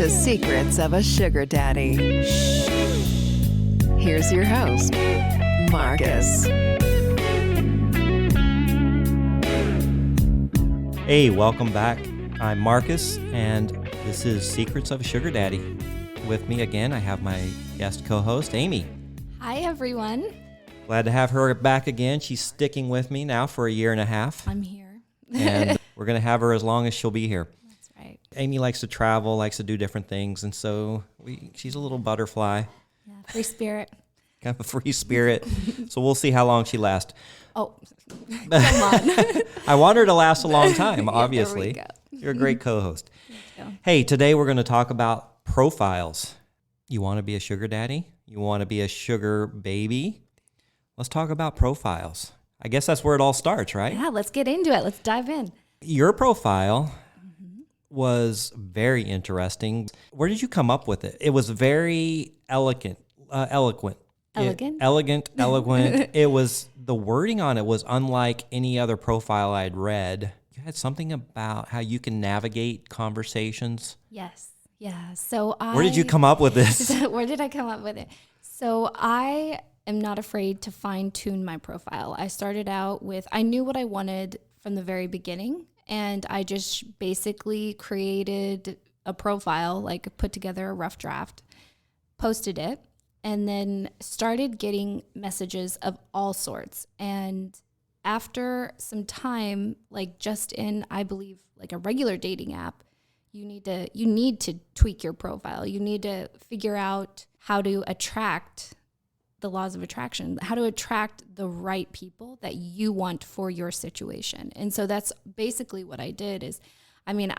to Secrets of a Sugar Daddy. Here's your host, Marcus. Hey, welcome back. I'm Marcus, and this is Secrets of a Sugar Daddy. With me again, I have my guest co-host, Amy. Hi, everyone. Glad to have her back again. She's sticking with me now for a year and a half. I'm here. And we're going to have her as long as she'll be here. That's right. Amy likes to travel, likes to do different things, and so she's a little butterfly. Yeah, free spirit. Kind of a free spirit. So we'll see how long she lasts. Oh, come on. I want her to last a long time, obviously. There we go. You're a great co-host. Thank you. Hey, today we're going to talk about profiles. You want to be a sugar daddy? You want to be a sugar baby? Let's talk about profiles. I guess that's where it all starts, right? Yeah, let's get into it. Let's dive in. Your profile was very interesting. Where did you come up with it? It was very eloquent. Elegant? Eloquent. It was, the wording on it was unlike any other profile I'd read. You had something about how you can navigate conversations. Yes. Yeah. So Where did you come up with this? Where did I come up with it? So I am not afraid to fine-tune my profile. I started out with, I knew what I wanted from the very beginning, and I just basically created a profile, like put together a rough draft, posted it, and then started getting messages of all sorts. And after some time, like just in, I believe, like a regular dating app, you need to tweak your profile. You need to figure out how to attract the laws of attraction, how to attract the right people that you want for your situation. And so that's basically what I did is, I mean,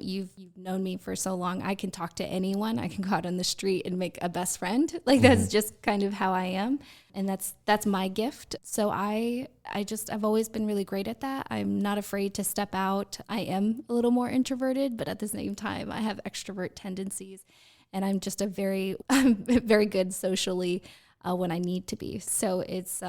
you've known me for so long, I can talk to anyone. I can go out on the street and make a best friend. Like that's just kind of how I am. And that's my gift. So I've always been really great at that. I'm not afraid to step out. I am a little more introverted, but at the same time, I have extrovert tendencies. And I'm just I'm very good socially when I need to be. So it's,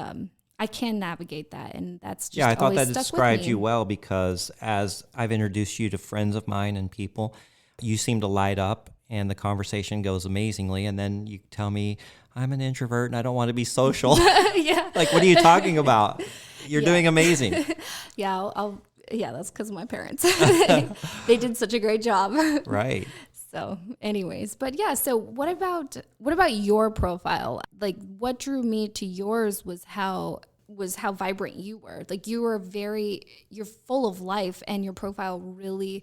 I can navigate that, and that's just I thought always that stuck described with me. you well, because as I've introduced you to friends of mine and people, you seem to light up and the conversation goes amazingly. And then you tell me, I'm an introvert and I don't want to be social. Yeah. Like, what are you talking about? You're doing amazing. Yeah, yeah, that's because of my parents. They did such a great job. Right. So anyways, but yeah, so what about your profile? Like what drew me to yours was how vibrant you were. Like you're full of life, and your profile really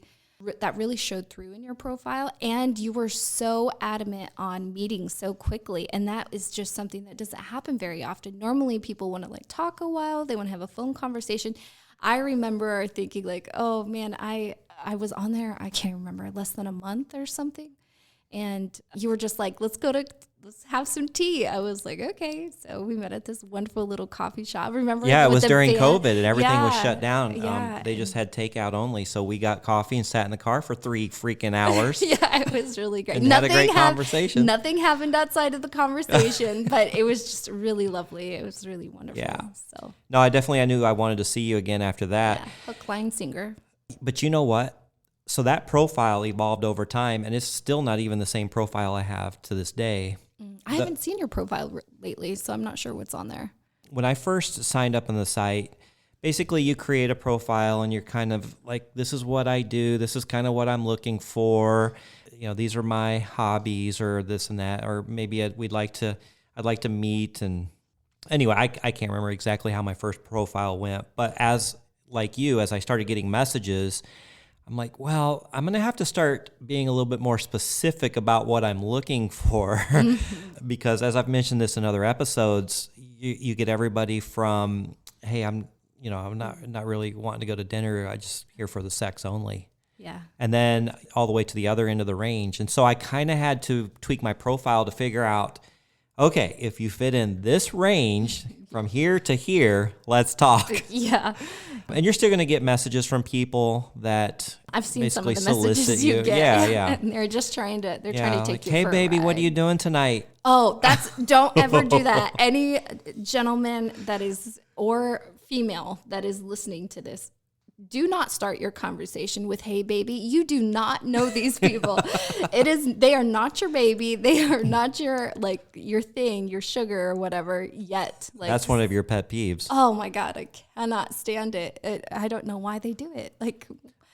showed through in your profile, and you were so adamant on meeting so quickly. And that is just something that doesn't happen very often. Normally people want to like talk a while, they want to have a phone conversation. I remember thinking like, oh man, I was on there, I can't remember, less than a month or something. And you were just like, let's have some tea. I was like, okay. So we met at this wonderful little coffee shop. Remember? Yeah, it was during COVID and everything was Yeah. shut down. Yeah. They just had takeout only. So we got coffee and sat in the car for 3 freaking hours. Yeah, it was really great. And had a great conversation. Nothing happened outside of the conversation, but it was just really lovely. It was really wonderful. Yeah. So No, I knew I wanted to see you again after that. yeah, hook, line, singer. But you know what? So that profile evolved over time, and it's still not even the same profile I have to this day. I haven't seen your profile lately, so I'm not sure what's on there. When I first signed up on the site, basically you create a profile and you're kind of like, this is what I do. This is kind of what I'm looking for. You know, these are my hobbies or this and that, or maybe I'd like to meet. And anyway, I can't remember exactly how my first profile went, but as I started getting messages, I'm like, well, I'm going to have to start being a little bit more specific about what I'm looking for because as I've mentioned this in other episodes, you get everybody from, hey, I'm not really wanting to go to dinner. I just here for the sex only. Yeah. And then all the way to the other end of the range. And so I kind of had to tweak my profile to figure out, okay, if you fit in this range from here to here, let's talk. Yeah. And you're still going to get messages from people that I've seen some of the basically messages solicit you you. get. Yeah. And they're just trying to take like, you hey, for a baby, what are ride. you doing tonight? Oh, don't ever do that. Any gentleman that is, or female that is listening to this, do not start your conversation with, "Hey, baby." You do not know these people. They are not your baby. They are not your thing, your sugar or whatever yet. Like, That's one of your pet peeves. oh my God, I cannot stand it. I don't know why they do it. Like,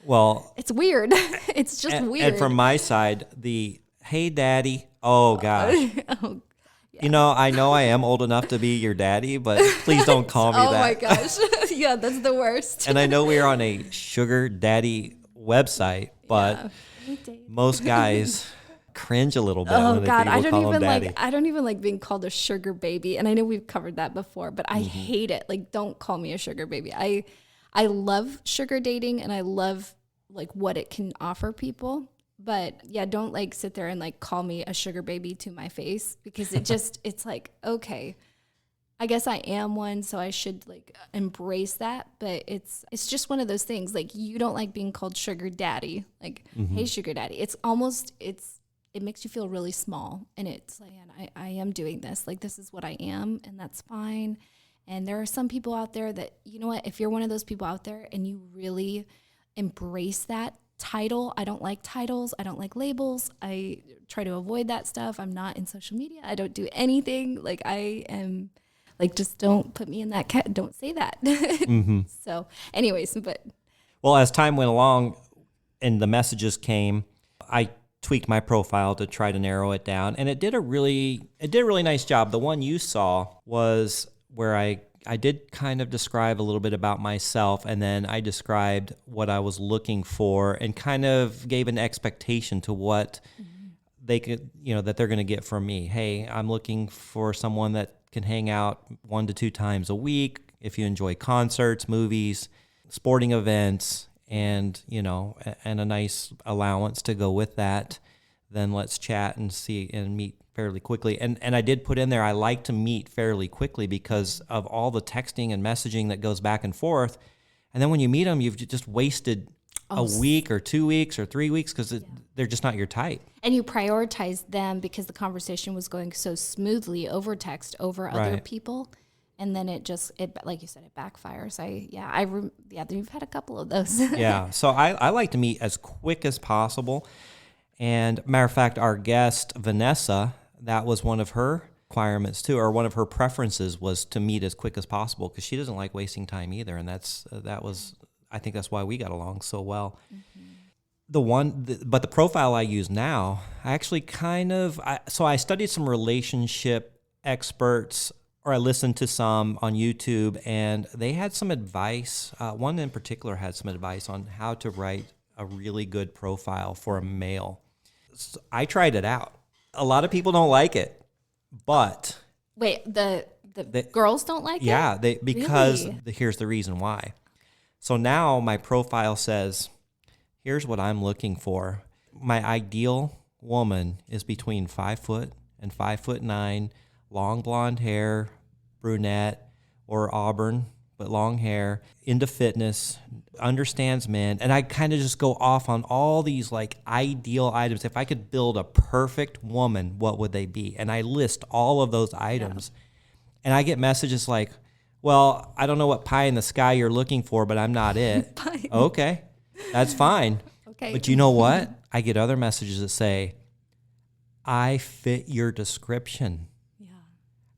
Well, it's weird. It's just weird. And from my side, the "Hey, daddy." Oh gosh. Oh, I know I am old enough to be your daddy, but please don't call me oh that. my gosh. Yeah, that's the worst. And I know we're on a sugar daddy website, but most guys cringe a little bit when God, people call them daddy. I don't even like being called a sugar baby. And I know we've covered that before, but I hate it. Like, don't call me a sugar baby. I love sugar dating and I love like what it can offer people. But yeah, don't like sit there and like call me a sugar baby to my face, because it's like, okay, I guess I am one, so I should like embrace that. But it's just one of those things. Like, you don't like being called sugar daddy. Like, hey, sugar daddy. It makes you feel really small. And it's like, man, I am doing this. Like, this is what I am, and that's fine. And there are some people out there that, you know what, if you're one of those people out there and you really embrace that title. I don't like titles. I don't like labels. I try to avoid that stuff. I'm not in social media. I don't do anything. Like, I am like, just don't put me in that don't say that. So anyways, Well, as time went along and the messages came, I tweaked my profile to try to narrow it down, and it did a really nice job. The one you saw was where I did kind of describe a little bit about myself, and then I described what I was looking for and kind of gave an expectation to what they could, that they're going to get from me. Hey, I'm looking for someone that can hang out 1 to 2 times a week. If you enjoy concerts, movies, sporting events, and, and a nice allowance to go with that, then let's chat and see and meet fairly quickly. And I did put in there, I like to meet fairly quickly because of all the texting and messaging that goes back and forth. And then when you meet them, you've just wasted a week or 2 weeks or 3 weeks because they're just not your type. And you prioritize them because the conversation was going so smoothly over text, over other people. And then it like you said, it backfires. You've had a couple of those. Yeah. So I like to meet as quick as possible. And matter of fact, our guest, Vanessa, that was one of her requirements too, or one of her preferences was to meet as quick as possible because she doesn't like wasting time either. And I think that's why we got along so well. But the profile I use now, I actually I studied some relationship experts, or I listened to some on YouTube, and they had some advice. One in particular had some advice on how to write a really good profile for a male. So I tried it out. A lot of people don't like it, but wait, the girls don't like it? Yeah, because Really? Here's the reason why. So now my profile says, here's what I'm looking for. My ideal woman is between 5 foot and 5'9", long blonde hair, brunette or auburn, but long hair, into fitness, understands men. And I kind of just go off on all these like ideal items. If I could build a perfect woman, what would they be? And I list all of those items. And I get messages like, well, I don't know what pie in the sky you're looking for, but I'm not it. Okay, that's fine. Okay. But you know what? I get other messages that say, I fit your description.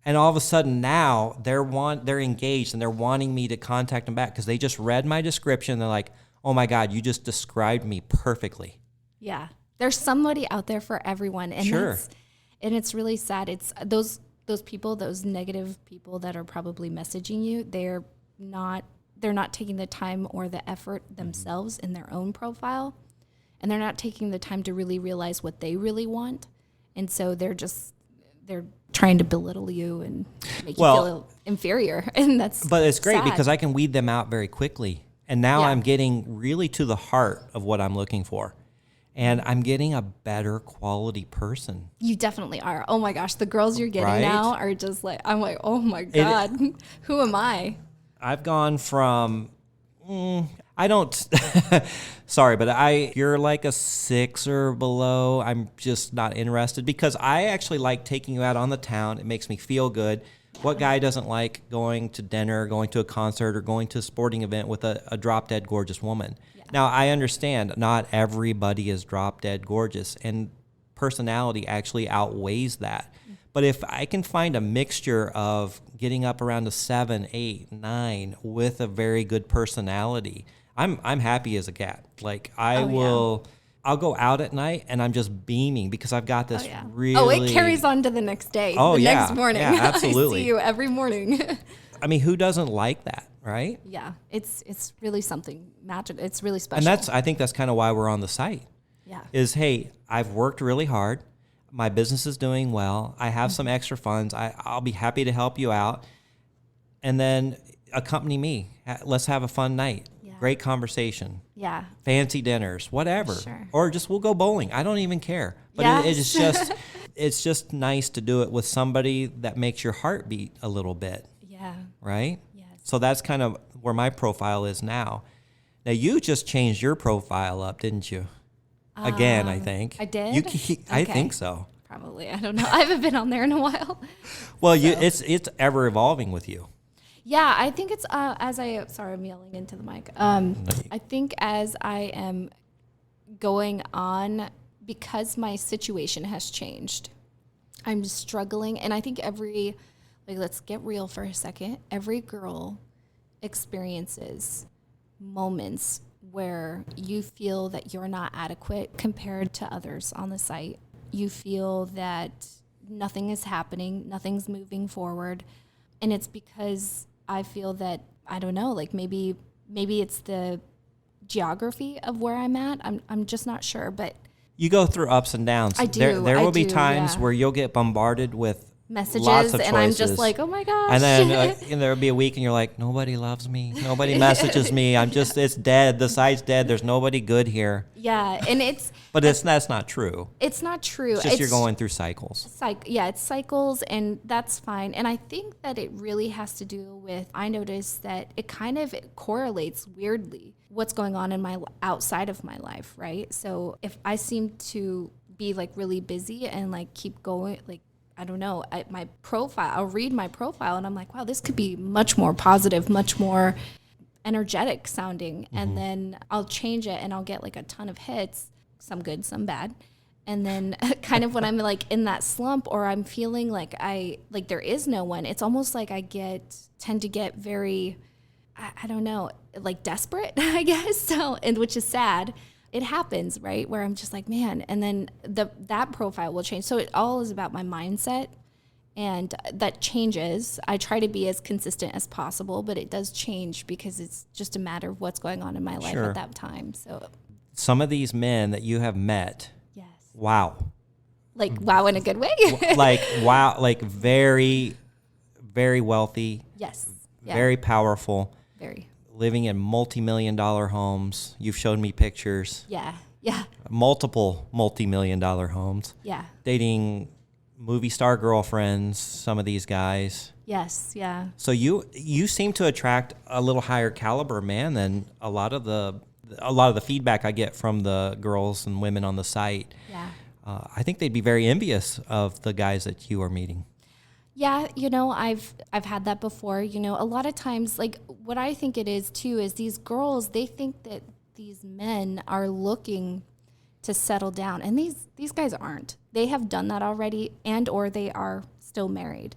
And all of a sudden now they're engaged and they're wanting me to contact them back because they just read my description. They're like, oh my God, you just described me perfectly. Yeah. There's somebody out there for everyone. And sure. And it's really sad. It's those people, those negative people that are probably messaging you, they're not taking the time or the effort themselves in their own profile. And they're not taking the time to really realize what they really want. And so they're trying to belittle you and make you feel inferior. And But it's great sad. because I can weed them out very quickly. And now I'm getting really to the heart of what I'm looking for. And I'm getting a better quality person. You definitely are. Oh my gosh, the girls you're getting now are just like, I'm like, oh my God, who am I? I've gone from, sorry, but you're like a 6 or below. I'm just not interested because I actually like taking you out on the town. It makes me feel good. What guy doesn't like going to dinner, going to a concert, or going to a sporting event with a drop-dead gorgeous woman? Yeah. Now, I understand not everybody is drop-dead gorgeous, and personality actually outweighs that. But if I can find a mixture of getting up around a 7, 8, 9 with a very good personality, I'm happy as a cat. Like I'll go out at night and I'm just beaming because I've got this really. Oh, it carries on to the next day. Oh, the yeah. next morning. Yeah, absolutely. I see you every morning. I mean, who doesn't like that, right? Yeah, it's really something magical. It's really special. And I think that's kind of why we're on the site. Yeah. Is, hey, I've worked really hard. My business is doing well. I have some extra funds. I'll be happy to help you out. And then accompany me. Let's have a fun night. Yeah. Great conversation. Yeah. Fancy dinners, whatever. Sure. Or just we'll go bowling. I don't even care. But yes. it's just nice to do it with somebody that makes your heart beat a little bit. Yeah. Right? Yes. So that's kind of where my profile is now. Now, you just changed your profile up, didn't you? Again, I think. I did? I think so. Probably. I don't know. I haven't been on there in a while. Well, it's ever evolving with you. Yeah, I think it's sorry, I'm yelling into the mic. I think as I am going on, because my situation has changed, I'm struggling. And I think let's get real for a second. Every girl experiences moments where you feel that you're not adequate compared to others on the site. You feel that nothing is happening, nothing's moving forward. And it's because I feel that, I don't know, like maybe it's the geography of where I'm at. I'm just not sure, but you go through ups and downs. I do. There will be times where you'll get bombarded with messages, lots of and choices. I'm just like, oh my gosh. And then there'll be a week and you're like, nobody loves me. Nobody messages me. it's dead. The site's dead. There's nobody good here. Yeah. And that's not true. It's not true. It's just you're going through cycles. It's cycles, and that's fine. And I think that it really has to do with, I noticed that it kind of correlates weirdly what's going on in my outside of my life, right? So if I seem to be like really busy and like keep going, like, I don't know, my profile, I'll read my profile and I'm like, wow, this could be much more positive, much more energetic sounding. Mm-hmm. And then I'll change it and I'll get like a ton of hits, some good, some bad. And then kind of when I'm like in that slump, or I'm feeling like there is no one, it's almost like I tend to get very, I don't know, like desperate, I guess. So, and which is sad. It happens, right? Where I'm just like, man, and then that profile will change. So it all is about my mindset, and that changes. I try to be as consistent as possible, but it does change because it's just a matter of what's going on in my life at that time. So some of these men that you have met, yes, wow. Like wow in a good way. Like wow, like very, very wealthy. Yes. Yeah. Very powerful. Very. Living in multi-million-dollar homes. You've showed me pictures. Yeah, yeah. Multiple multi-million-dollar homes. Yeah. Dating movie star girlfriends, some of these guys. Yes, yeah. So you seem to attract a little higher caliber man than a lot of the feedback I get from the girls and women on the site. Yeah. I think they'd be very envious of the guys that you are meeting. Yeah, I've had that before. A lot of times, like what I think it is too is these girls, they think that these men are looking to settle down, and these guys aren't. They have done that already, and or they are still married.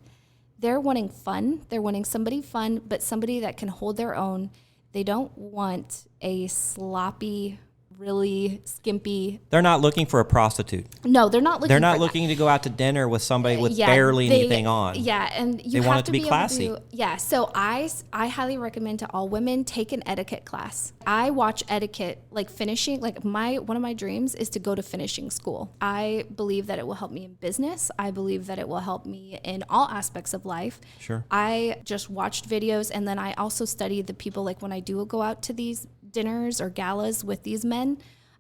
They're wanting fun. They're wanting somebody fun, but somebody that can hold their own. They don't want a sloppy, really skimpy. They're not looking for a prostitute. No, they're not looking. They're not looking to go out to dinner with somebody with barely anything on. Yeah, and they want it to be classy. So I highly recommend to all women, take an etiquette class. I watch etiquette, like finishing. Like one of my dreams is to go to finishing school. I believe that it will help me in business. I believe that it will help me in all aspects of life. Sure. I just watched videos, and then I also study the people. Like when I do go out to these dinners or galas with these men,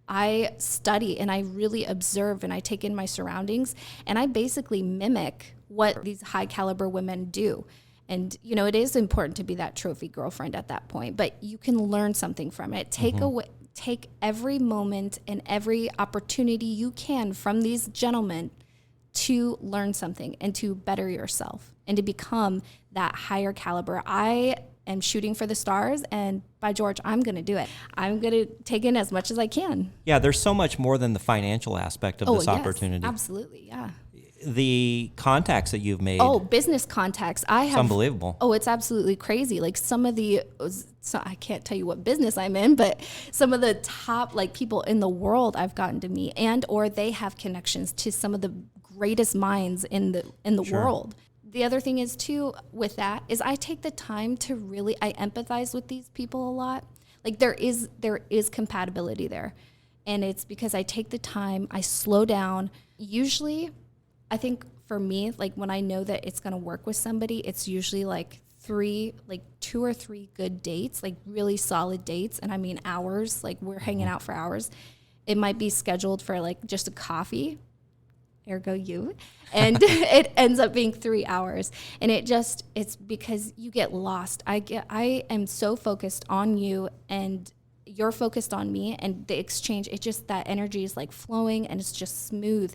I study and I really observe and I take in my surroundings, and I basically mimic what these high caliber women do. And it is important to be that trophy girlfriend at that point, but you can learn something from it. Take every moment and every opportunity you can from these gentlemen to learn something and to better yourself. and to become that higher caliber. I am shooting for the stars, and by George, I'm going to do it. I'm going to take in as much as I can. Yeah, there's so much more than the financial aspect of this opportunity. Absolutely, yeah. The contacts that you've made. Oh, business contacts. I have. It's unbelievable. Oh, it's absolutely crazy. Like some of the, so I can't tell you what business I'm in, but some of the top like people in the world I've gotten to meet, and or they have connections to some of the greatest minds in the world. The other thing is too with that is I take the time to really, I empathize with these people a lot. Like there is compatibility there, and it's because I take the time, I slow down. Usually, I think for me, like when I know that it's going to work with somebody, it's usually like 2 or 3 good dates, like really solid dates. And I mean hours, like we're hanging out for hours. It might be scheduled for like just a coffee, ergo you, and it ends up being 3 hours. And it's because you get lost. I am so focused on you, and you're focused on me, and the exchange, that energy is like flowing, and it's just smooth.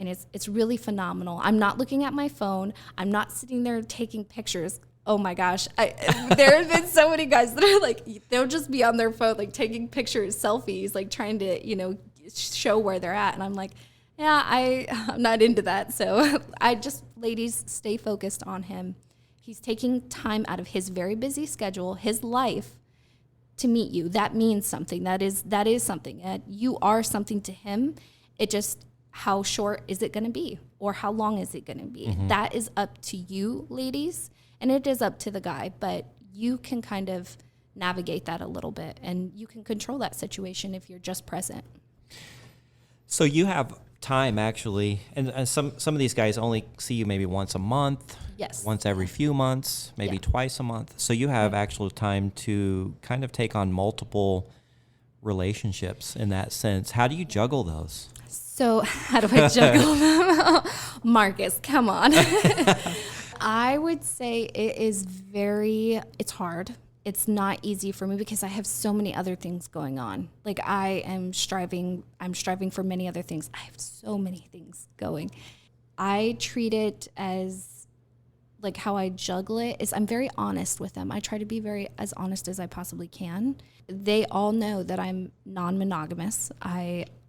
And it's really phenomenal. I'm not looking at my phone. I'm not sitting there taking pictures. Oh my gosh. There have been so many guys that are like, they'll just be on their phone, like taking pictures, selfies, like trying to, show where they're at. And I'm like, yeah, I'm not into that. So ladies, stay focused on him. He's taking time out of his very busy schedule, his life, to meet you. That means something. That is something. You are something to him. It just, how short is it going to be, or how long is it going to be? Mm-hmm. That is up to you, ladies, and it is up to the guy, but you can kind of navigate that a little bit, and you can control that situation if you're just present. So you have time actually, and some of these guys only see you maybe once a month, yes, once every few months, maybe twice a month. So you have actual time to kind of take on multiple relationships in that sense. How do you juggle those? So how do I juggle them? Marcus, come on. I would say it's hard. It's not easy for me because I have so many other things going on. Like I'm striving for many other things. I have so many things going. I treat it as like how I juggle it is I'm very honest with them. I try to be as honest as I possibly can. They all know that I'm non-monogamous.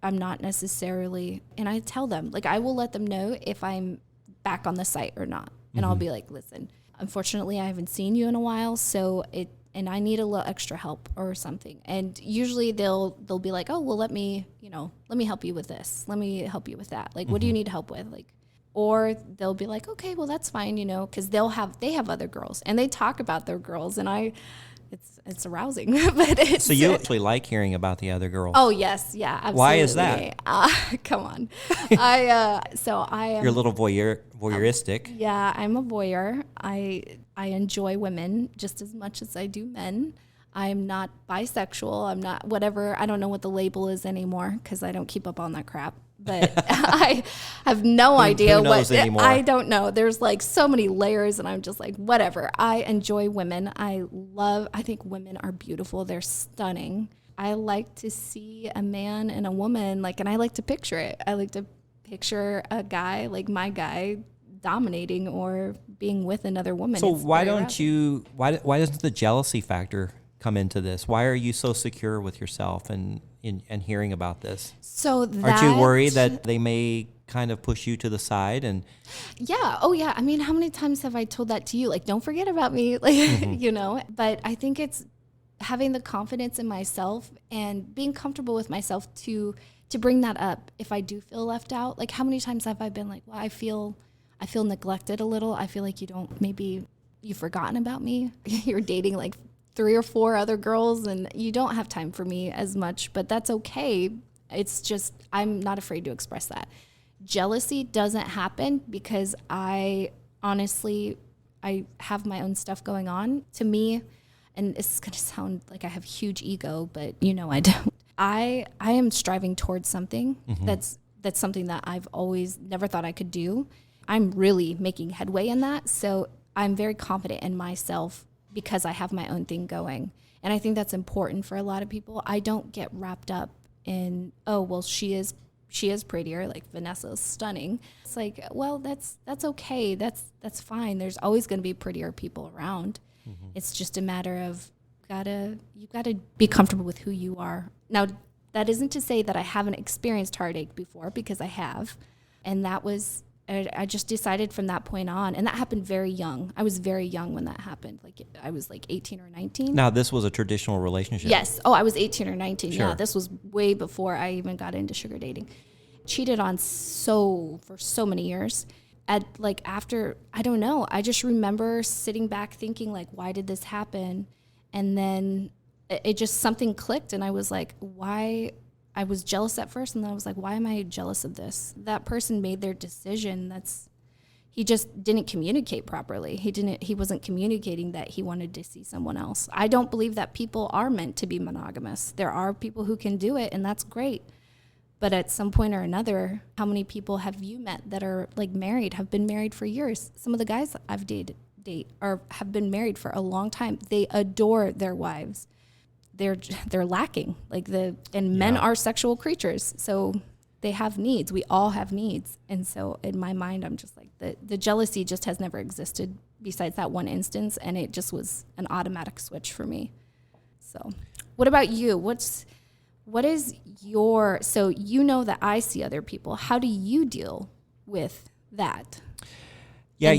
I'm not necessarily, and I tell them, like I will let them know if I'm back on the site or not. And I'll be like, listen, unfortunately I haven't seen you in a while, and I need a little extra help or something. And usually they'll be like, oh, well, let me help you with this. Let me help you with that. Like, what do you need help with? Like, or they'll be like, okay, well, that's fine, because they have other girls, and they talk about their girls, and it's arousing. But so you actually like hearing about the other girls? Oh yes, yeah, absolutely. Why is that? Come on, I am. You're a little voyeuristic. Yeah, I'm a voyeur. I enjoy women just as much as I do men. I'm not bisexual. I'm not whatever. I don't know what the label is anymore because I don't keep up on that crap. But I have no idea who knows what anymore? I don't know. There's like so many layers, and I'm just like, whatever. I enjoy women. I think women are beautiful. They're stunning. I like to see a man and a woman, and I like to picture it. I like to picture a guy, like my guy, dominating or being with another woman. So why doesn't the jealousy factor come into this? Why are you so secure with yourself and hearing about this? So aren't you worried that they may kind of push you to the side? And yeah, oh yeah. I mean, how many times have I told that to you? Like, don't forget about me, But I think it's having the confidence in myself and being comfortable with myself to bring that up if I do feel left out. Like, how many times have I been like, well, I feel neglected a little. I feel like you've forgotten about me. You're dating like 3 or 4 other girls and you don't have time for me as much, but that's okay. It's just, I'm not afraid to express that. Jealousy doesn't happen because I have my own stuff going on. To me, and it's going to sound like I have huge ego, but I don't. I am striving towards something that's something that I've always never thought I could do. I'm really making headway in that. So I'm very confident in myself because I have my own thing going. And I think that's important for a lot of people. I don't get wrapped up in, oh, well, she is she is prettier, like Vanessa's stunning. It's like, well, that's okay. That's fine. There's always going to be prettier people around. It's just a matter of you gotta be comfortable with who you are. Now, that isn't to say that I haven't experienced heartache before, because I have. And that was, I just decided from that point on, and that happened very young. I was very young when that happened. Like I was like 18 or 19. Now, this was a traditional relationship. Yes. Oh, I was 18 or 19. Sure. Yeah, this was way before I even got into sugar dating. Cheated on for so many years. After, I don't know, I just remember sitting back thinking, like, why did this happen? And then it just, something clicked, and I was like, why? I was jealous at first, and then I was like, why am I jealous of this? That person made their decision. He just didn't communicate properly. He wasn't communicating that he wanted to see someone else. I don't believe that people are meant to be monogamous. There are people who can do it, and that's great. But at some point or another, how many people have you met that are like married, have been married for years? Some of the guys I've dated have been married for a long time. They adore their wives. They're lacking, men are sexual creatures, so they have needs. We all have needs, and so in my mind, I'm just like, the jealousy just has never existed besides that one instance, and it just was an automatic switch for me. So, what about you? What is your, so you know that I see other people. How do you deal with that? Yeah,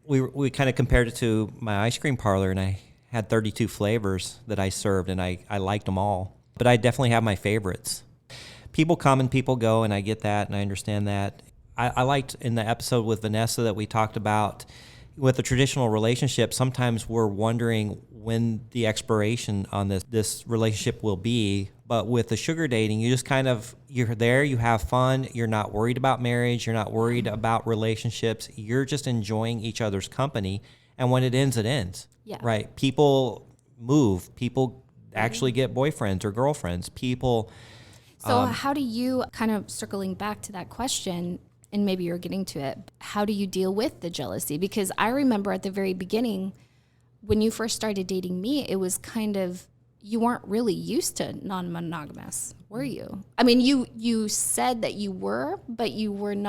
we kind of compared it to my ice cream parlor, and I had 32 flavors that I served, and I liked them all. But I definitely have my favorites. People come and people go, and I get that, and I understand that. I liked in the episode with Vanessa that we talked about, with a traditional relationship, sometimes we're wondering when the expiration on this relationship will be. But with the sugar dating, you just you're there, you have fun, you're not worried about marriage, you're not worried about relationships, you're just enjoying each other's company. And when it ends, it ends. Yeah. Right? People move, people actually get boyfriends or girlfriends, people. So how do you, kind of circling back to that question, and maybe you're getting to it, how do you deal with the jealousy? Because I remember at the very beginning, when you first started dating me, it was kind of, you weren't really used to non-monogamous, were you? I mean, you said that you were, but you weren't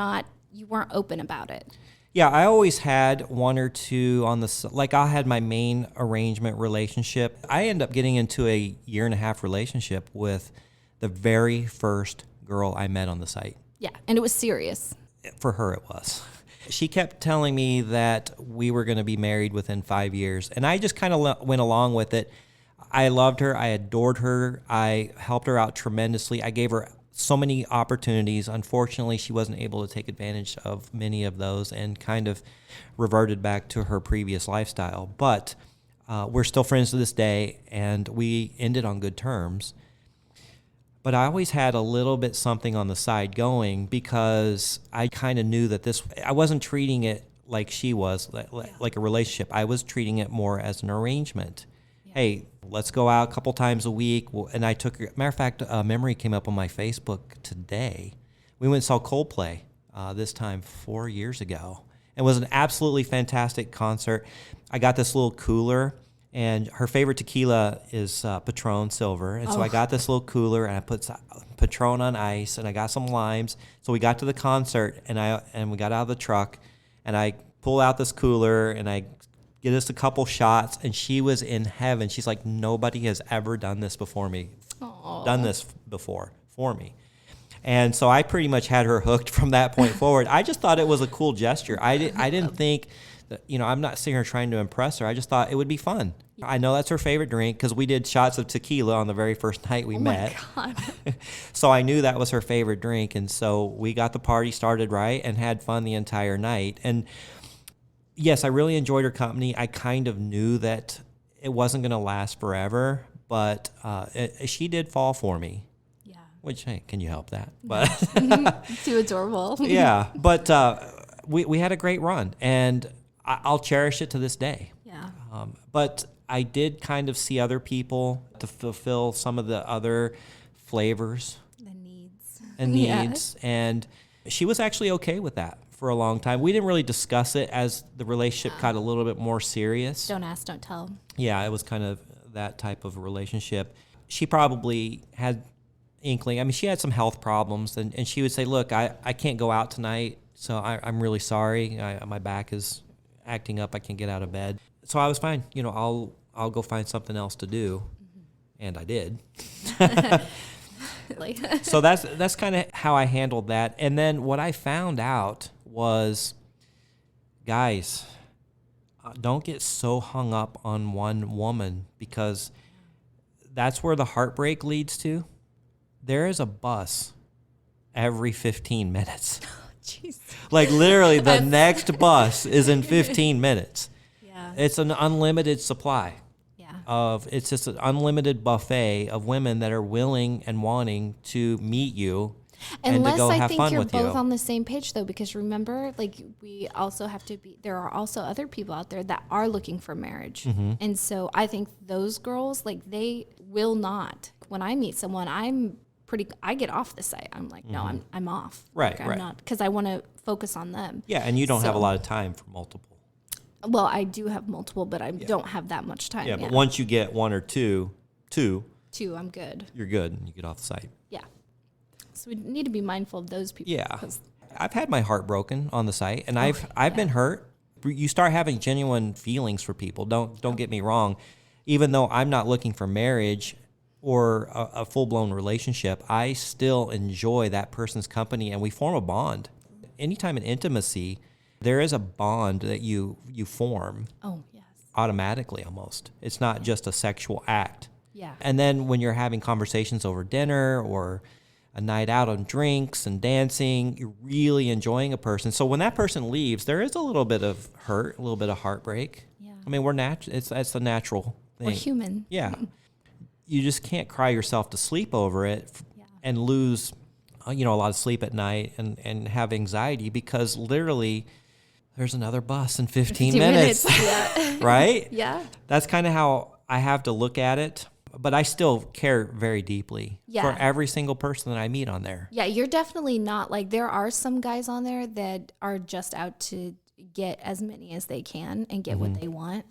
open about it. Yeah, I always had one or two on I had my main arrangement relationship. I ended up getting into a 1.5-year relationship with the very first girl I met on the site. Yeah, and it was serious. For her, it was. She kept telling me that we were going to be married within 5 years, and I just kind of went along with it. I loved her. I adored her. I helped her out tremendously. I gave her so many opportunities. Unfortunately, she wasn't able to take advantage of many of those and kind of reverted back to her previous lifestyle. But we're still friends to this day, and we ended on good terms. But I always had a little bit something on the side going, because I kind of knew that I wasn't treating it like she was, like a relationship. I was treating it more as an arrangement. Yeah. Hey, let's go out a couple times a week. And I took her, matter of fact, a memory came up on my Facebook today. We went and saw Coldplay this time 4 years ago. It was an absolutely fantastic concert. I got this little cooler, and her favorite tequila is Patron Silver. And so I got this little cooler, and I put Patron on ice, and I got some limes. So we got to the concert, and we got out of the truck, and I pull out this cooler, and I get us a couple shots, and she was in heaven. She's like, nobody has ever done this before me. Aww. Done this before for me. And so I pretty much had her hooked from that point forward. I just thought it was a cool gesture. I didn't think that, I'm not sitting here trying to impress her. I just thought it would be fun. Yeah. I know that's her favorite drink, because we did shots of tequila on the very first night we met. My God. So I knew that was her favorite drink. And so we got the party started right and had fun the entire night. And yes, I really enjoyed her company. I kind of knew that it wasn't going to last forever, but she did fall for me. Yeah. Which, hey, can you help that? But Too adorable. Yeah, but we had a great run, and I'll cherish it to this day. Yeah. But I did kind of see other people to fulfill some of the other flavors. The needs. And needs, and she was actually okay with that for a long time. We didn't really discuss it as the relationship got a little bit more serious. Don't ask, don't tell. Yeah, it was kind of that type of relationship. She probably had inkling. I mean, she had some health problems, and she would say, look, I can't go out tonight, so I'm really sorry. My back is acting up. I can't get out of bed. So I was fine. You know, I'll go find something else to do. And I did. So that's kind of how I handled that. And then what I found out was, guys, don't get so hung up on one woman, because that's where the heartbreak leads to. There is a bus every 15 minutes. Jeez. Like literally the next bus is in 15 minutes. Yeah. It's an unlimited supply. It's just an unlimited buffet of women that are willing and wanting to meet you and to go have fun with you. Unless I think you're both on the same page, though, because remember, like, we also have to be, there are also other people out there that are looking for marriage. Mm-hmm. And so I think those girls, like, they will not. When I meet someone, I get off the site. I'm like, no, I'm off. Right, like, I'm not, because I want to focus on them. Yeah, and you don't have a lot of time for multiple. Well, I do have multiple, but I don't have that much time. Yeah, but once you get one or two, I'm good. You're good, and you get off the site. Yeah. So we need to be mindful of those people. Yeah. I've had my heart broken on the site, and I've been hurt. You start having genuine feelings for people. Don't get me wrong. Even though I'm not looking for marriage or a full-blown relationship, I still enjoy that person's company, and we form a bond. Anytime in intimacy, there is a bond that you form. Oh, yes. Automatically, almost. It's not just a sexual act. Yeah. And then when you're having conversations over dinner or a night out on drinks and dancing, you're really enjoying a person. So when that person leaves, there is a little bit of hurt, a little bit of heartbreak. Yeah. I mean, we're it's the natural thing. We're human. Yeah. You just can't cry yourself to sleep over it and lose, a lot of sleep at night and have anxiety, because literally there's another bus in 15 minutes. Yeah. Right? Yeah. That's kind of how I have to look at it. But I still care very deeply for every single person that I meet on there. Yeah, you're definitely not like, there are some guys on there that are just out to get as many as they can and get what they want.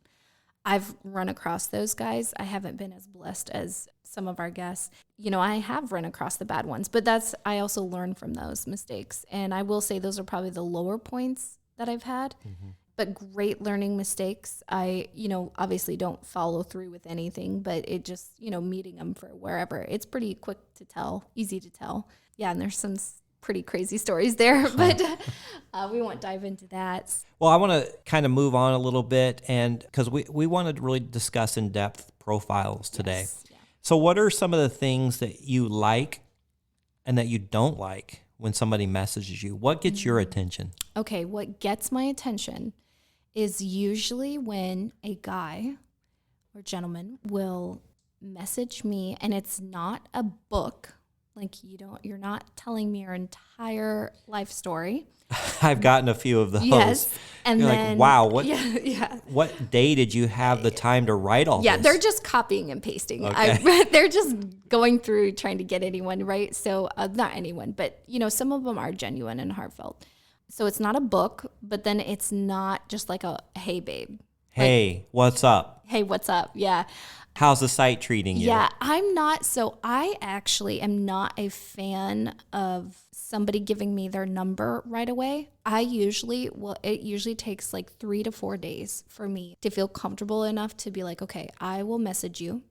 I've run across those guys. I haven't been as blessed as some of our guests. I have run across the bad ones, but I also learn from those mistakes. And I will say those are probably the lower points that I've had, but great learning mistakes. I, obviously don't follow through with anything, but it just, meeting them for wherever, it's pretty quick to tell, easy to tell. Yeah. And there's some pretty crazy stories there, but we won't dive into that. Well, I want to kind of move on a little bit, and because we want to really discuss in-depth profiles today. Yes, yeah. So what are some of the things that you like and that you don't like when somebody messages you? What gets your attention? Okay, what gets my attention is usually when a guy or gentleman will message me, and it's not a book. Like, you're not telling me your entire life story. I've gotten a few of those. Yes. And you're then, like, wow, what day did you have the time to write all this? Yeah, they're just copying and pasting. Okay. They're just going through trying to get anyone, right? So not anyone, but some of them are genuine and heartfelt. So it's not a book, but then it's not just like a, hey, babe. Hey, what's up? Hey, what's up? Yeah. How's the site treating you? Yeah, I actually am not a fan of somebody giving me their number right away. It usually takes like 3 to 4 days for me to feel comfortable enough to be like, okay, I will message you.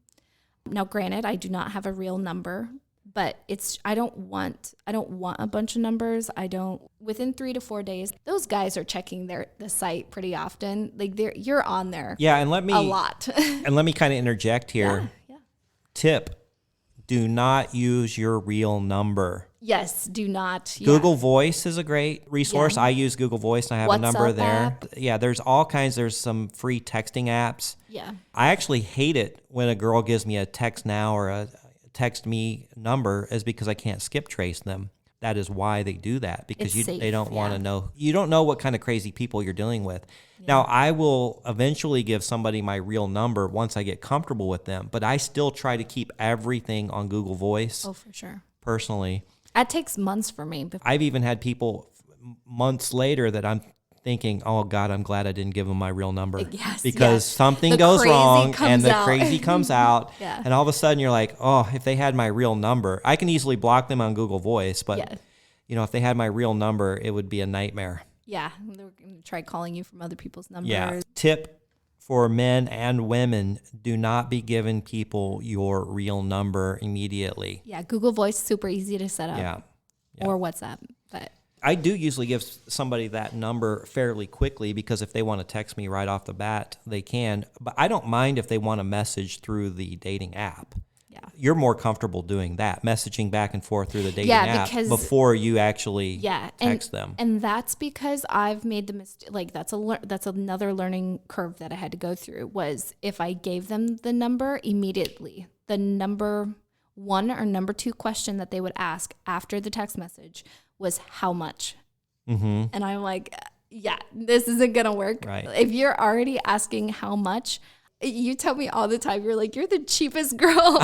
Now, granted, I do not have a real number, but I don't want a bunch of numbers. Within 3 to 4 days, those guys are checking the site pretty often. Like, you're on there. Yeah, and a lot. And let me kind of interject here. Yeah. Tip: do not use your real number. Yes, do not. Yeah. Google Voice is a great resource. Yeah. I use Google Voice, and I have a number WhatsApp there. app. Yeah, there's all kinds. There's some free texting apps. Yeah. I actually hate it when a girl gives me a text now or a text me number, is because I can't skip trace them. That is why they do that, because they don't want to know. You don't know what kind of crazy people you're dealing with. Yeah. Now, I will eventually give somebody my real number once I get comfortable with them, but I still try to keep everything on Google Voice. Oh, for sure. Personally. That takes months for me. I've even had people months later that I'm thinking, oh God, I'm glad I didn't give them my real number. Yes, because yes. something The goes crazy wrong comes and the out. crazy comes out. Yeah. And all of a sudden you're like, oh, if they had my real number, I can easily block them on Google Voice. But, Yeah. if they had my real number, it would be a nightmare. Yeah. They're going to try calling you from other people's numbers. Yeah. Tip for men and women, do not be giving people your real number immediately. Yeah. Google Voice, super easy to set up. Yeah. Or WhatsApp. But I do usually give somebody that number fairly quickly because if they want to text me right off the bat, they can. But I don't mind if they want to message through the dating app. yeah. You're more comfortable doing that, messaging back and forth through the dating Yeah, app because- before you actually Yeah. text them. And that's because I've made the mistake. Like that's another learning curve that I had to go through was if I gave them the number immediately, the number one or number two question that they would ask after the text message was how much. Mm-hmm. And I'm like, yeah, this isn't going to work. Right. If you're already asking how much, you tell me all the time, you're like, you're the cheapest girl.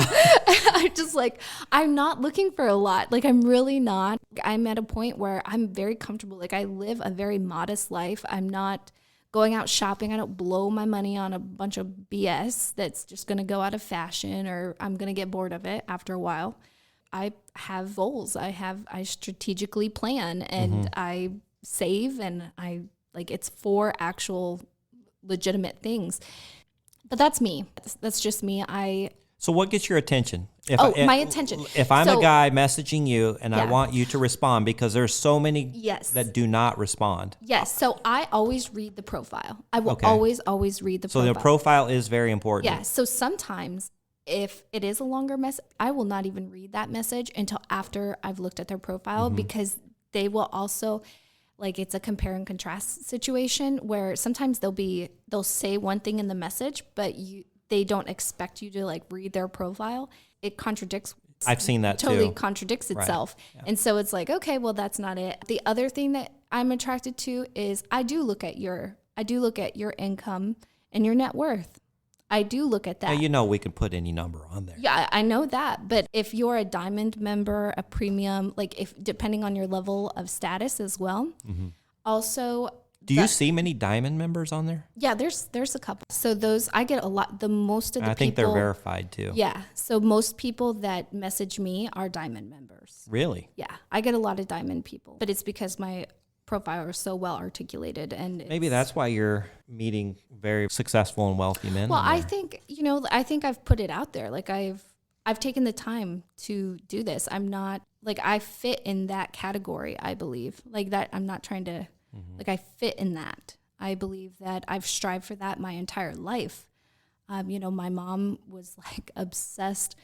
I'm just like, I'm not looking for a lot. Like, I'm really not. I'm at a point where I'm very comfortable. Like, I live a very modest life. I'm not going out shopping. I don't blow my money on a bunch of BS that's just going to go out of fashion or I'm going to get bored of it after a while. I have goals. I strategically plan and I save and it's for actual legitimate things. But that's me. That's just me. So what gets your attention? My attention. If I'm So- a guy messaging you and I Yeah. want you to respond because there's so many Yes. that do not respond. Yes. So I always read the profile. I will Okay. always read the So profile. the profile is very important. Yeah. So sometimes if it is a longer message, I will not even read that message until after I've looked at their profile because they will also it's a compare and contrast situation where sometimes they'll say one thing in the message, but they don't expect you to read their profile. It contradicts. I've seen that totally too. contradicts Right. itself. Yeah. And so it's like, okay, well, that's not it. The other thing that I'm attracted to is I do look at your income and your net worth. I do look at that. Now, we can put any number on there. Yeah, I know that. But if you're a diamond member, a premium, if depending on your level of status as well. Also, Do you see many diamond members on there? yeah, there's a couple. So those I get a lot. The most of the I think people, they're verified too. Yeah. So most people that message me are diamond members. Really? Yeah, I get a lot of diamond people, but it's because my profile is so well articulated and Maybe that's why you're meeting very successful and wealthy men. Well, on I there. think I've put it out there. I've taken the time to do this. I'm not I fit in that category, I believe. That I'm not trying to I fit in that. I believe that I've strived for that my entire life. My mom was obsessed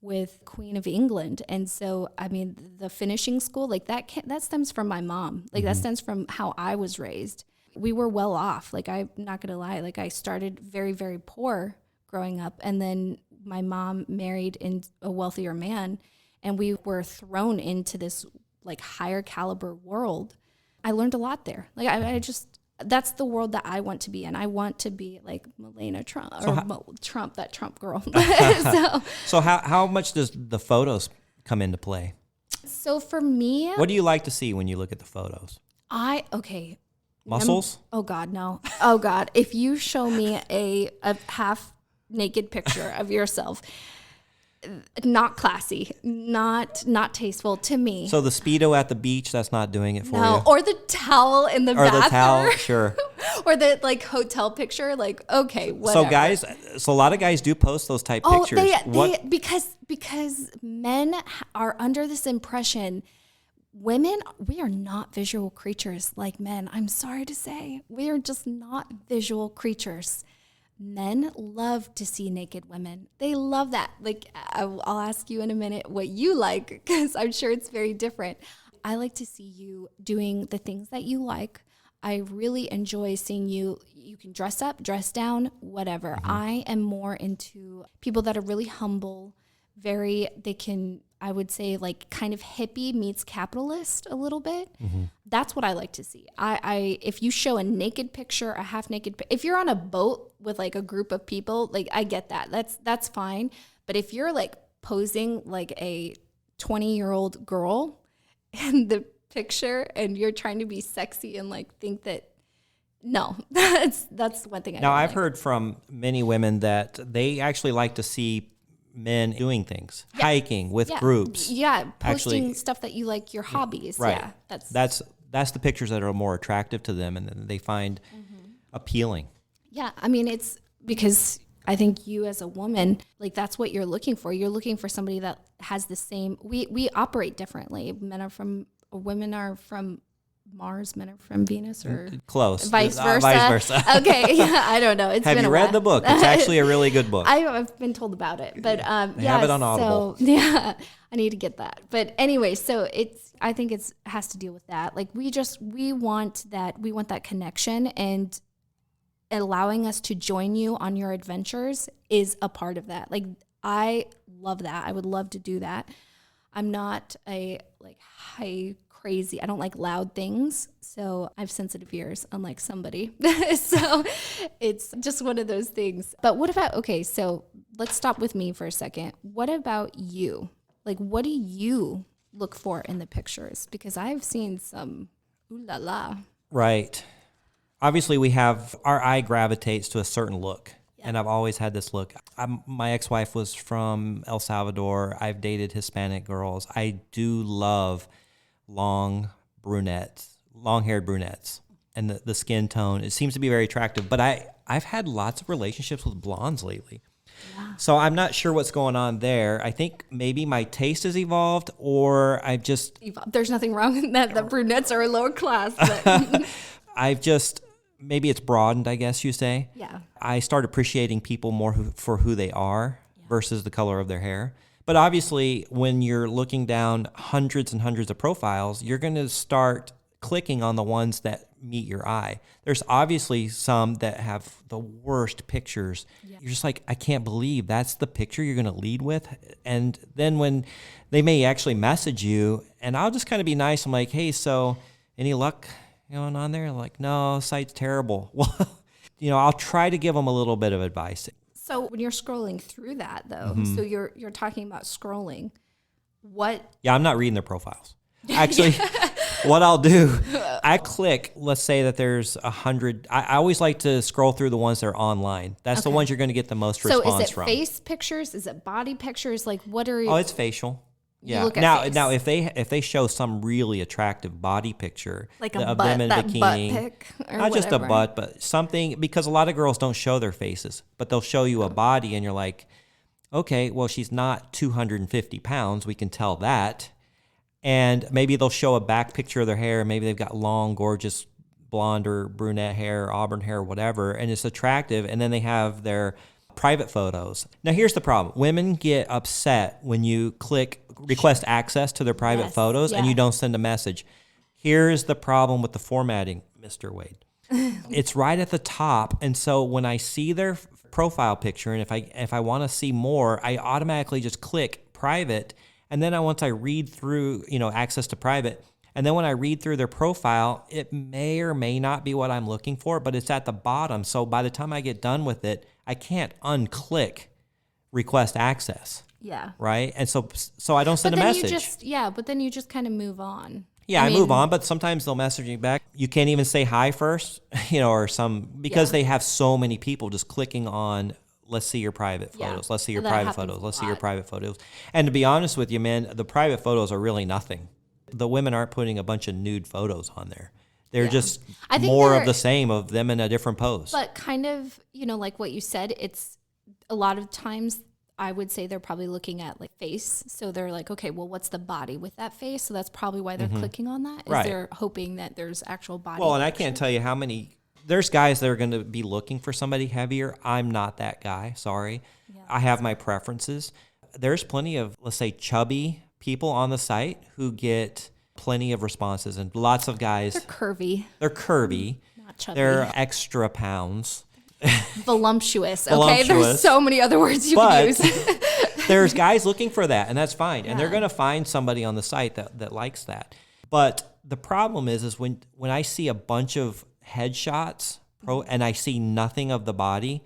with Queen of England. And so, the finishing school, that stems from my mom. That stems from how I was raised. We were well off. I'm not going to lie. I started very, very poor growing up. And then my mom married in a wealthier man. And we were thrown into this higher caliber world. I learned a lot there. I just, that's the world that I want to be in. I want to be like Melania Trump Trump, that Trump girl. So how much does the photos come into play? So for me, What do you like to see when you look at the photos? Muscles? Oh God, no. Oh God, if you show me a half naked picture of yourself, not classy, not tasteful to me. So the Speedo at the beach, that's not doing it for No, you? or the towel in the Or bathroom. the towel, sure. Or the hotel picture, okay, whatever. So a lot of guys do post those type pictures. Because men are under this impression, women, we are not visual creatures like men. I'm sorry to say, we are just not visual creatures. Men love to see naked women. They love that. I'll ask you in a minute what you like, because I'm sure it's very different. I like to see you doing the things that you like. I really enjoy seeing you. You can dress up, dress down, whatever. I am more into people that are really humble, I would say kind of hippie meets capitalist a little bit. That's what I like to see. If you show a naked picture, a half naked, if you're on a boat with a group of people, I get that. That's fine. But if you're posing a 20-year-old girl in the picture and you're trying to be sexy and think that No, that's one thing I Now, don't I've like. heard from many women that they actually like to see men doing things, hiking with groups. Yeah, posting Actually, stuff that you like, your hobbies. right. Yeah, That's the pictures that are more attractive to them and that they find appealing. yeah. I mean, it's because I think you as a woman, like that's what you're looking for. You're looking for somebody that has the same. We operate differently. Women are from Mars, men are from Venus, or Close. vice versa. Vice versa. Okay, yeah, I don't know. It's Have been you a read while. the book? It's actually a really good book. I've been told about it, but They have it on Audible. So yeah, I need to get that. But anyway, so I think it has to deal with that. Like we want that connection, and allowing us to join you on your adventures is a part of that. Like I love that. I would love to do that. I'm not a high crazy. I don't like loud things. So I have sensitive ears, unlike somebody. So it's just one of those things. But what about, okay, so let's stop with me for a second. What about you? Like, what do you look for in the pictures? Because I've seen some ooh la la. Right. Obviously, our eye gravitates to a certain look. Yeah. And I've always had this look. My ex-wife was from El Salvador. I've dated Hispanic girls. I do love long-haired brunettes. And the skin tone, it seems to be very attractive. But I've had lots of relationships with blondes lately. Yeah. So I'm not sure what's going on there. I think maybe my taste has evolved, or I've just... There's nothing wrong with that. The brunettes are a lower class. But maybe it's broadened, I guess you say. Yeah. I start appreciating people more for who they are versus the color of their hair. But obviously, when you're looking down hundreds and hundreds of profiles, you're going to start clicking on the ones that meet your eye. There's obviously some that have the worst pictures. Yeah. You're just like, I can't believe that's the picture you're going to lead with. And then when they may actually message you, and I'll just kind of be nice. I'm like, hey, so any luck going on there? Like, no, site's terrible. Well, I'll try to give them a little bit of advice. So when you're scrolling through that, though, so you're talking about scrolling, what? Yeah, I'm not reading their profiles. Actually, what I'll do, I click, let's say that there's 100. I always like to scroll through the ones that are online. That's the ones you're going to get the most response from. So is it face pictures? Is it body pictures? Like what are you? Oh, it's facial. Yeah. Look at face. Now, if they show some really attractive body picture, like of butt, them in that bikini, butt pic, or not just a whatever. butt, but something, because a lot of girls don't show their faces, but they'll show you a body, and you're like, okay, well, she's not 250 pounds. We can tell that. And maybe they'll show a back picture of their hair. Maybe they've got long, gorgeous blonde or brunette hair, auburn hair, whatever, and it's attractive. And then they have their private photos. Now, here's the problem. Women get upset when you click request access to their private photos and you don't send a message. Here's the problem with the formatting, Mr. Wade. It's right at the top. And so when I see their profile picture, and if I want to see more, I automatically just click private. And then once I read through, access to private, and then when I read through their profile, it may or may not be what I'm looking for, but it's at the bottom. So by the time I get done with it, I can't unclick request access. Yeah. Right? And so I don't send a message. But then you just kind of move on. Yeah, I move on, but sometimes they'll message me back. You can't even say hi first, because they have so many people just clicking on, let's see your private photos. Let's see your private photos. Let's see your private photos. And to be honest with you, man, the private photos are really nothing. The women aren't putting a bunch of nude photos on there. They're just more of the same of them in a different pose. But kind of, like what you said, it's a lot of times I would say they're probably looking at like face. So they're like, okay, well, what's the body with that face? So that's probably why they're clicking on that. Is they're hoping that there's actual body. Well, and I can't tell you how many, there's guys that are going to be looking for somebody heavier. I'm not that guy. Sorry. Yeah, I have my preferences. There's plenty of, let's say, chubby people on the site who get plenty of responses, and lots of guys. They're curvy. Not chubby. They're extra pounds. Voluptuous. Okay, there's so many other words you can use. There's guys looking for that, and that's fine. And they're going to find somebody on the site that likes that. But the problem is when I see a bunch of headshots and I see nothing of the body,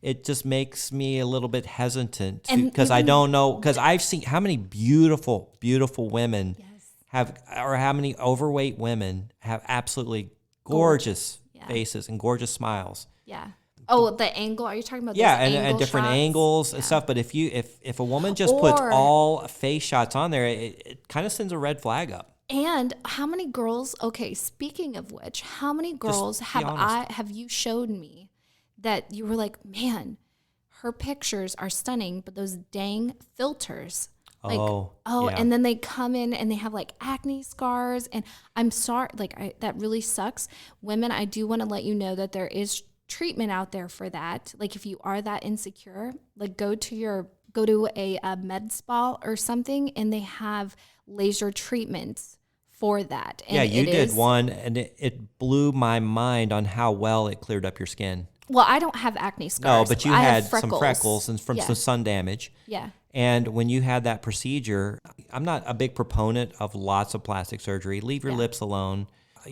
it just makes me a little bit hesitant because I don't know, because I've seen how many beautiful, beautiful women how many overweight women have absolutely gorgeous faces and gorgeous smiles. Yeah. Oh, the angle. Are you talking about Yeah, those and different shots? angles and stuff. But if a woman just puts all face shots on there, it kind of sends a red flag up. And how many girls? Okay, speaking of which, how many girls have you showed me that you were like, man, her pictures are stunning, but those dang filters. Like, yeah. And then they come in and they have like acne scars. And I'm sorry, like that really sucks. Women, I do want to let you know that there is treatment out there for that. Like if you are that insecure, like go to a med spa or something, and they have laser treatments for that. And yeah, you did one, and it blew my mind on how well it cleared up your skin. Well, I don't have acne scars. No, but you had some freckles and from some sun damage. Yeah. And when you had that procedure, I'm not a big proponent of lots of plastic surgery. Leave your lips alone.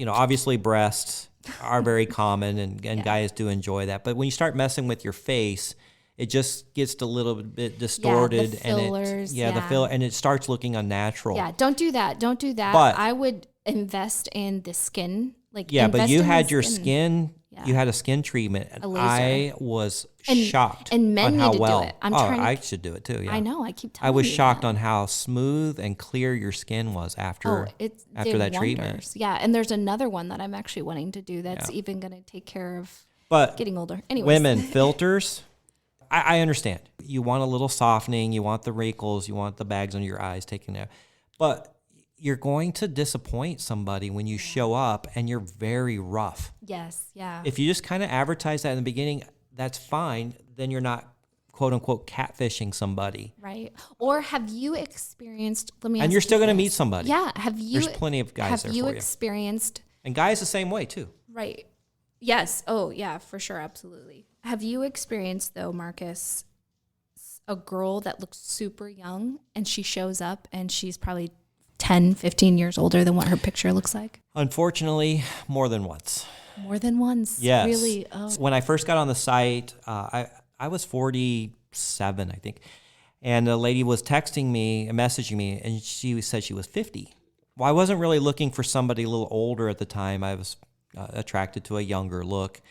Obviously breasts are very common, and guys do enjoy that. But when you start messing with your face, it just gets a little bit distorted. The fillers, the filler, and it starts looking unnatural. Yeah, don't do that. Don't do that. But I would invest in the skin. But you had your skin. You had a skin treatment. And I was shocked and men on how need to well. Do it. I should do it too. Yeah, I know. I keep telling you. I was shocked on how smooth and clear your skin was after that treatment. Yeah, and there's another one that I'm actually wanting to do that's even going to take care of getting older. Anyways. Women, filters, I understand. You want a little softening. You want the wrinkles. You want the bags under your eyes taken out. But you're going to disappoint somebody when you show up and you're very rough. Yes, yeah. If you just kind of advertise that in the beginning, that's fine. Then you're not, quote unquote, catfishing somebody. Right. Or have you experienced, and you're still going to meet somebody. Yeah. There's plenty of guys there for you. Have you experienced. And guys the same way too. Right. Yes. Oh, yeah, for sure. Absolutely. Have you experienced, though, Marcus, a girl that looks super young and she shows up and she's probably 10, 15 years older than what her picture looks like? Unfortunately, more than once. More than once? Yes. Really? Oh. When I first got on the site, I was 47, I think. And a lady was texting me, messaging me, and she said she was 50. Well, I wasn't really looking for somebody a little older at the time. I was attracted to a younger look.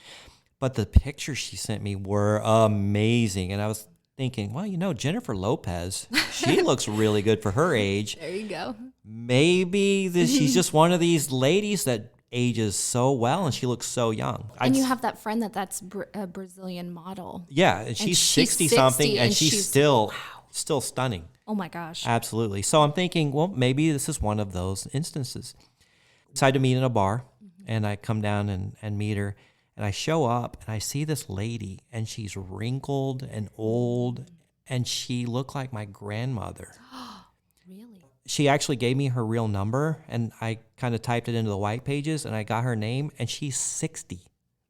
But the pictures she sent me were amazing. And I was thinking, well, Jennifer Lopez, she looks really good for her age. There you go. Maybe she's just one of these ladies that ages so well and she looks so young. And you have that friend that's a Brazilian model. Yeah, and she's 60 something and she's still stunning. Oh my gosh. Absolutely. So I'm thinking, well, maybe this is one of those instances. Decided to meet in a bar, and I come down and meet her. And I show up and I see this lady, and she's wrinkled and old, and she looked like my grandmother. Really? She actually gave me her real number, and I kind of typed it into the white pages, and I got her name, and she's 60.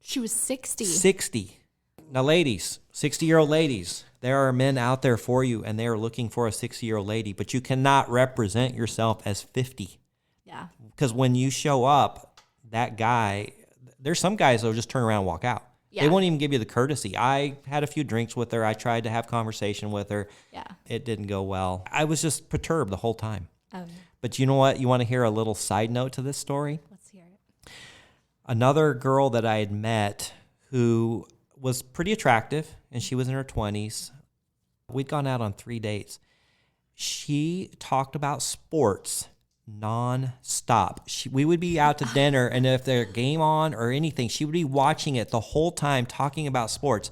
She was 60? 60. Now, ladies, 60-year-old ladies, there are men out there for you, and they are looking for a 60-year-old lady, but you cannot represent yourself as 50. Yeah. Because when you show up, that guy... There's some guys that will just turn around and walk out. Yeah. They won't even give you the courtesy. I had a few drinks with her. I tried to have conversation with her. Yeah. It didn't go well. I was just perturbed the whole time. Oh. But you know what? You want to hear a little side note to this story? Let's hear it. Another girl that I had met who was pretty attractive, and she was in her 20s. We'd gone out on 3 dates. She talked about sports non-stop. We would be out to dinner, and if there's a game on or anything, she would be watching it the whole time, talking about sports.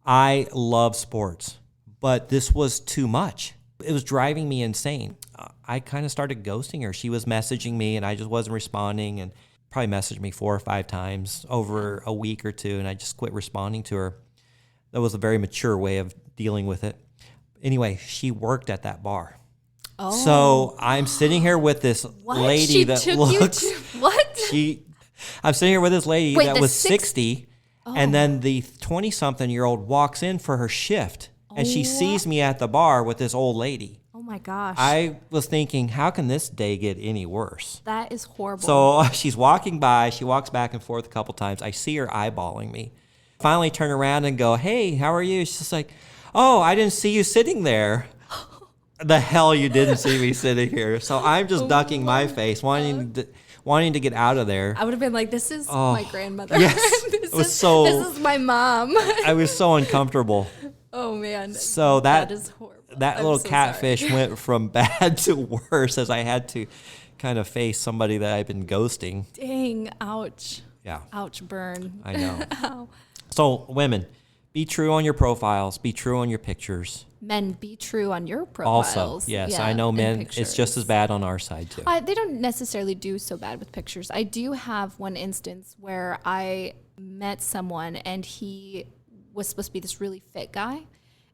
I love sports, but this was too much. It was driving me insane. I kind of started ghosting her. She was messaging me, and I just wasn't responding, and probably messaged me 4 or 5 times over a week or two, and I just quit responding to her. That was a very mature way of dealing with it. Anyway, she worked at that bar. Oh. So I'm sitting here with this lady that looks. What? I'm sitting here with this lady that was 60, and then the 20-something-year-old walks in for her shift, and she sees me at the bar with this old lady. Oh my gosh! I was thinking, how can this day get any worse? That is horrible. So she's walking by. She walks back and forth a couple times. I see her eyeballing me. Finally, turn around and go, "Hey, how are you?" She's just like, "Oh, I didn't see you sitting there." The hell you didn't see me sitting here. So I'm just ducking my face, wanting wanting to get out of there. I would have been like, this is my grandmother. Yes. this This is my mom. I was so uncomfortable. Oh man. So that is horrible. That I'm little so catfish sorry. went from bad to worse as I had to kind of face somebody that I've been ghosting. Dang, ouch. Yeah. Ouch, burn. I know. Ow. So women, be true on your profiles, be true on your pictures. Men, be true on your profiles. Also, yes, Yeah, I know and men, pictures. it's just as bad on our side too. They don't necessarily do so bad with pictures. I do have one instance where I met someone and he was supposed to be this really fit guy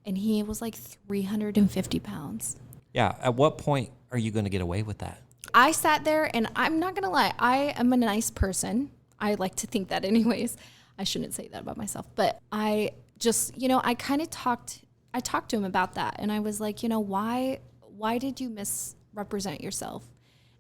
and he was like 350 pounds. Yeah. At what point are you going to get away with that? I sat there and I'm not going to lie. I am a nice person. I like to think that anyways. I shouldn't say that about myself, but I just, I kind of talked to him about that. And I was like, why did you misrepresent yourself?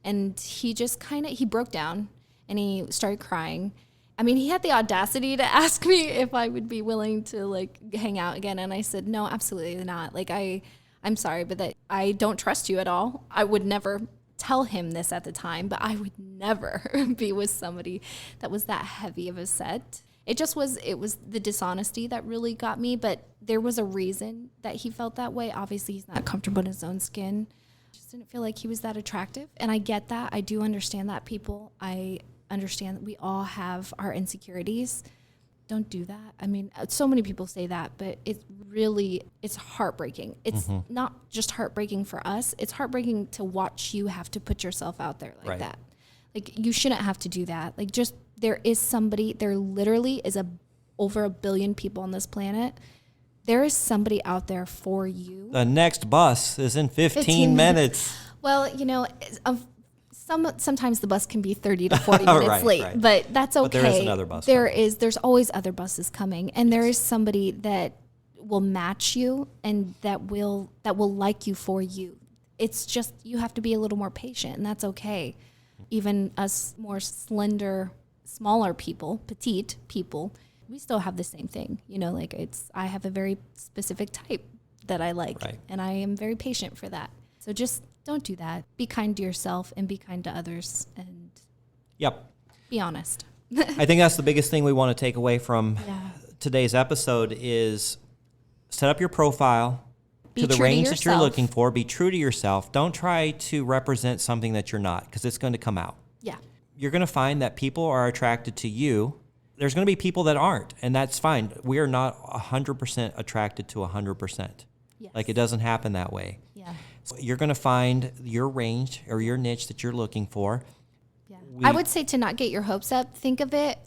And he just he broke down and he started crying. I mean, he had the audacity to ask me if I would be willing to like hang out again. And I said, no, absolutely not. Like, I'm sorry, but that I don't trust you at all. I would never tell him this at the time, but I would never be with somebody that was that heavy of a set. It was the dishonesty that really got me, but there was a reason that he felt that way. Obviously, he's not comfortable in his own skin. Just didn't feel like he was that attractive. And I get that. I do understand that, people. I understand that we all have our insecurities. Don't do that. I mean, so many people say that, but it's heartbreaking. It's not just heartbreaking for us. It's heartbreaking to watch you have to put yourself out there like that. Like, you shouldn't have to do that. Like, just, there literally is over 1 billion people on this planet. There is somebody out there for you. The next bus is in 15 minutes. Well, sometimes the bus can be 30 to 40 minutes late, but that's okay. But there is another bus. There's always other buses coming, and there is somebody that will match you and that will like you for you. It's just, you have to be a little more patient, and that's okay. Even us more slender, smaller people, petite people, we still have the same thing. I have a very specific type that I like, and I am very patient for that. So just don't do that. Be kind to yourself and be kind to others, and be honest. I think that's the biggest thing we want to take away from today's episode is set up your profile to the range that you're looking for. Be true to yourself. Don't try to represent something that you're not, because it's going to come out. Yeah. You're going to find that people are attracted to you. There's going to be people that aren't, and that's fine. We are not 100% attracted to 100%. Yes. Like, it doesn't happen that way. Yeah. So you're going to find your range or your niche that you're looking for. Yeah. I would say to not get your hopes up. Think of it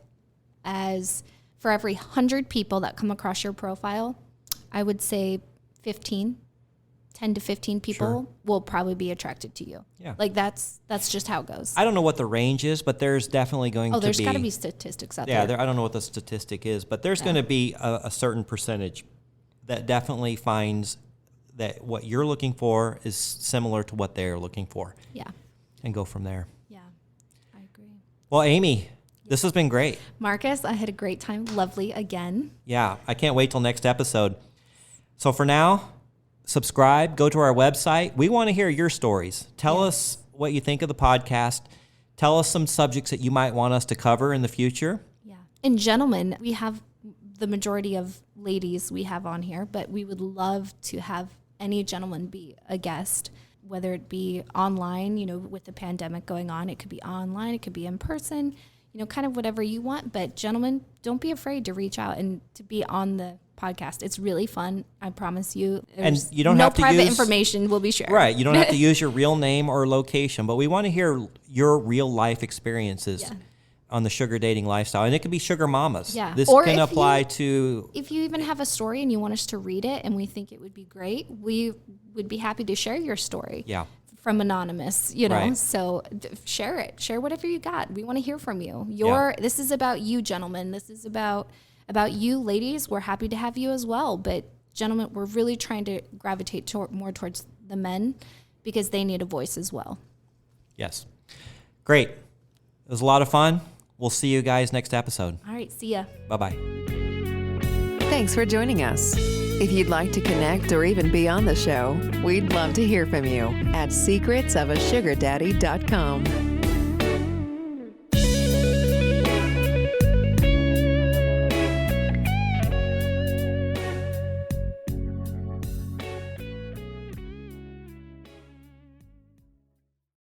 as, for every 100 people that come across your profile, I would say 10 to 15 people will probably be attracted to you. Yeah. Like, that's just how it goes. I don't know what the range is, but there's definitely going to be... there's got to be statistics out there. Yeah, I don't know what the statistic is, but there's going to be a certain percentage that definitely finds that what you're looking for is similar to what they're looking for. Yeah. And go from there. Yeah, I agree. Well, Amy, this has been great. Marcus, I had a great time. Lovely again. Yeah, I can't wait till next episode. So for now, subscribe, go to our website. We want to hear your stories. Tell us what you think of the podcast. Tell us some subjects that you might want us to cover in the future. Yeah. And gentlemen, we have the majority of ladies we have on here, but we would love to have any gentleman be a guest, whether it be online, with the pandemic going on. It could be online, it could be in person, kind of whatever you want. But gentlemen, don't be afraid to reach out and to be on the podcast. It's really fun. I promise you. And you don't no have to private use, information will be shared. Right. You don't have to use your real name or location, but we want to hear your real life experiences on the sugar dating lifestyle. And it could be sugar mamas. Yeah. This or can apply to... If you even have a story and you want us to read it and we think it would be great, we would be happy to share your story. Yeah. From anonymous, Right. So share it. Share whatever you got. We want to hear from you. This is about you, gentlemen. This is about you, ladies. We're happy to have you as well. But gentlemen, we're really trying to gravitate more towards the men because they need a voice as well. Yes. Great. It was a lot of fun. We'll see you guys next episode. All right. See ya. Bye-bye. Thanks for joining us. If you'd like to connect or even be on the show, we'd love to hear from you at secretsofasugardaddy.com.